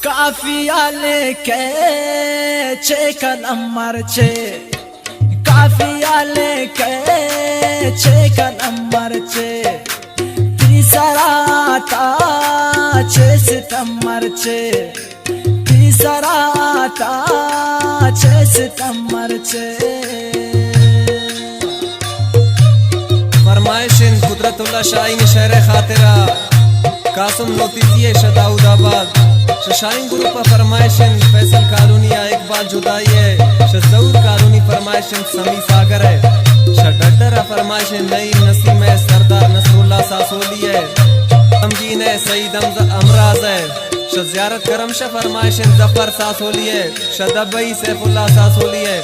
काफिया लेके चे कलम मरचे, काफिया लेके चे कलम मरचे, तीसरा ता चे सितम मरचे, तीसरा ता चे सितम मरचे। फरमाइशिन कुदरतुल्लाह शाहीन शहर खातिरा कासम नोतिजिए शदाउदाबाद शाहीन ग्रुप फरमाइशिन फैसल कॉलोनी इकबाल जुदाई है शजौर कॉलोनी फरमाइशिन समी सागर है शडडरा फरमाइशिन नई नसीम है सरदार नसरुल्लाह सासोली है तमजीन है सईद अमराज है शजियारत करमशा फरमाइशिन जफर सासोली है शदबई सैफुल्लाह सासोली है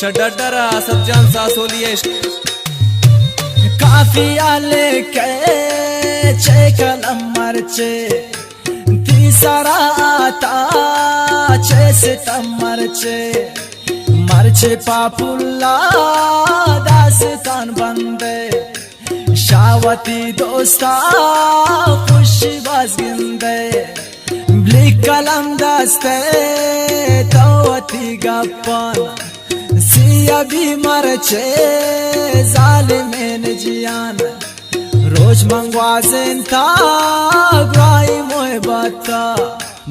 शडडरा असदजान सासोली है। काफिया लेके चे कलम मरचे, तीसरा ता चे सितम मरचे, मरचे पापुल्ला दास्तान बंदे शावती दोस्ता खुशी बाज गिंदे ब्लिक कलम दस्ते तवती गप्पन सिया भी मरचे जालिमेन जियान रोज मंगवाजेन था ग्राई मोए बाता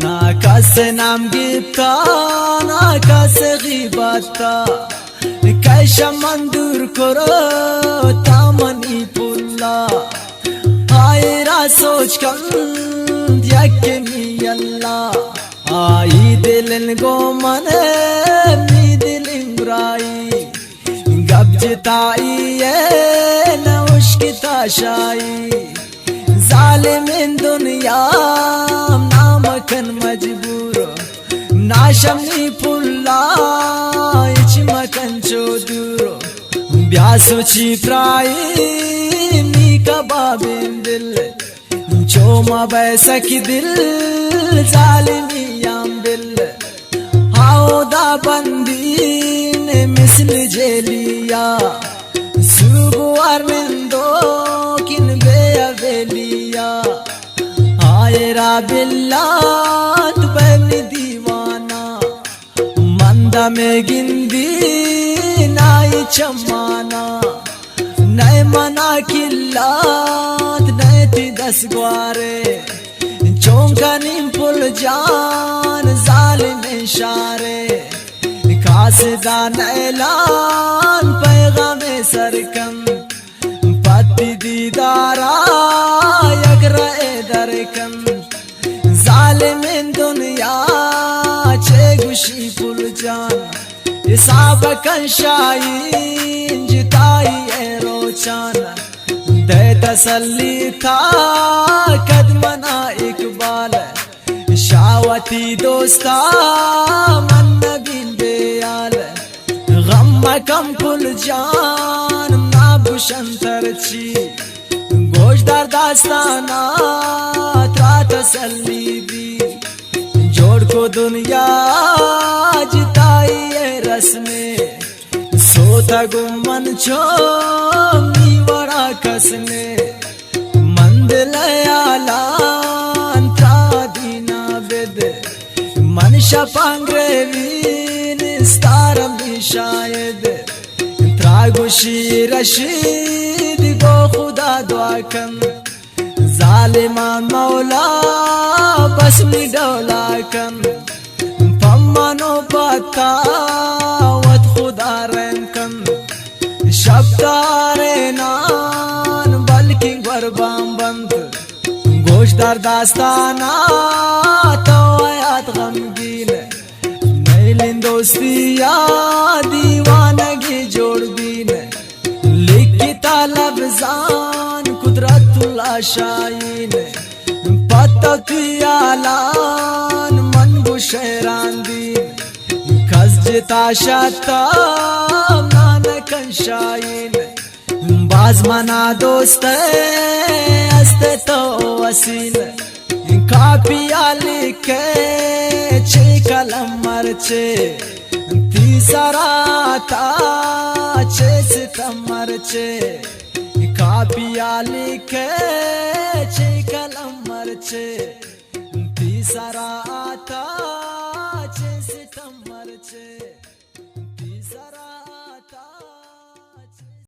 ना कसे नाम गिफ्ता ना कसे गिबाता कैशा मंदूर करो तामनी पुल्ला आयरा सोच कम यक्मी अल्लाह आई दिलन गो मने मी दिलिन ब्राई गब जिताई ये न उश्की ताशाई जालिमिन दुनिया नामकन मजबूर नाशमी पुल्ला इच मकन चोदूर ब्यासुची प्राई मी कबाबिन दिल चोमा बैसकी दिल जालिमियाम बिल आओदा बंदीन मिसल जेलिया सुबुआर मिंदो किन बेअवेलिया आयरा बिल्ला तुबनी दीवाना मंदा में गिंदी नाई चमाना नए मना किल्लात नए ती दस ग्वारे चौंका निम्पुल जान जालिम इशारे कासिदान ऐलान पैगाम सरकम पति दीदारा यगरा दरकम जालिमिन दुनिया चे गुशी पुल जान हिसाब कंशाइन जिताई ए रोचान दे तसल्ली था कदमना इकबाल शावती दोस्ता मन बिन बेयाल गम कम पुल जान नाबुशन तरची गोशदार दास्ताना त्रा तसल्ली भी जोड़ को दुनिया जिताई है रस्मे सोता गुमन छो मीवड़ा कसने मंदलयालान त्रा दीना बेद मनशा पांग्रेवीन स्तारम शायद त्रागुशी रशीद गो खुदा दुआकन जालिमान मौला बस निडौलाकन पम्मानो पता वत खुदा रंकन शब्दारे नान बल्कि गरबाम बंद गोशदार दास्ताना तो आयात गमगीन नैलिन दोस्तिया दीवानगी जोड़ दीन लिखता लफ्जान कुदरतुल्लाह शाहीन पत्तियालान मन बुशैरान दीन खस जिता शता नानकन शाहीन बाज मना दोस्त अस्ते तो वसील कापिया लिखे चे कलम मरचे, तीसरा ता चे सितम मरचे, कापिया लिखे चे कलम मरचे, तीसरा